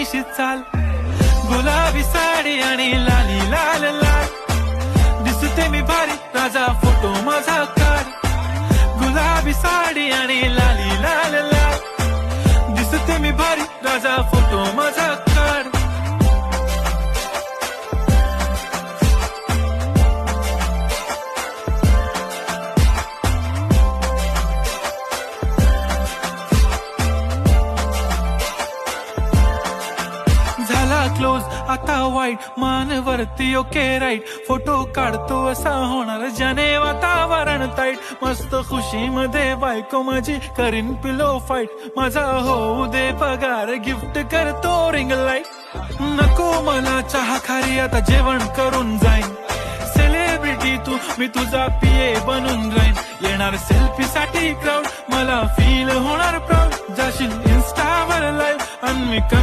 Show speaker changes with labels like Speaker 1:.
Speaker 1: अशी चाल, गुलाबी साडी आणि लाली लाल लाल, दिसते मी भारी राजा फोटो माझा काढ, गुलाबी साडी आणि लाली लाल लाल, दिसते मी भारी राजा फोटो माझा काढ. झाला क्लोज आता वाईट, मान वरती ओके राईट, फोटो काढतो असा होणार ज्याने वातावरण ताईट, मस्त खुशी मध्ये बायको माझी करीन पिलो फाईट, माझा होऊ दे पगार गिफ्ट करतो रिंग लाईट, नको मला चहा खारी आता जेवण करून जाईन, सेलिब्रिटी तू मी तुझा पिये बनून राहीन, येणार सेल्फी साठी क्राऊड मला फील होणार प्राऊड, जाशील इन्स्टावर लाईव्ह आणि मी